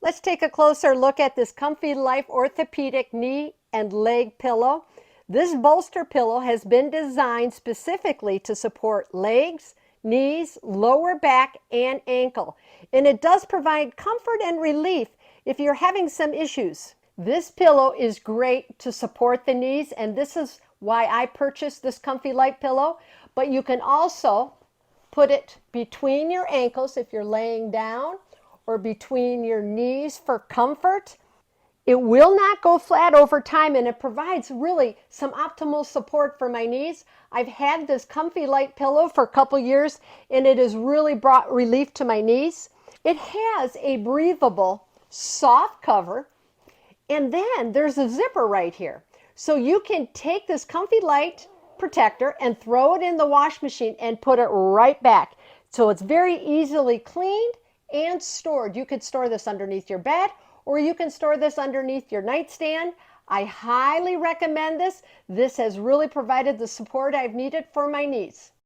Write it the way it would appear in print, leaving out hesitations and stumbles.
Let's take a closer look at this ComfiLife Orthopedic knee and leg pillow. This bolster pillow has been designed specifically to support legs, knees, lower back, and ankle. And it does provide comfort and relief if you're having some issues. This pillow is great to support the knees, and this is why I purchased this ComfiLife pillow. But you can also put it between your ankles if you're laying down, or between your knees for comfort. It will not go flat over time, and it provides really some optimal support for my knees. I've had this ComfiLife pillow for a couple years, and it has really brought relief to my knees. It has a breathable, soft cover, and then there's a zipper right here. So you can take this ComfiLife protector and throw it in the wash machine and put it right back. So it's very easily cleaned and stored. You could store this underneath your bed, or you can store this underneath your nightstand. I highly recommend this. This has really provided the support I've needed for my knees.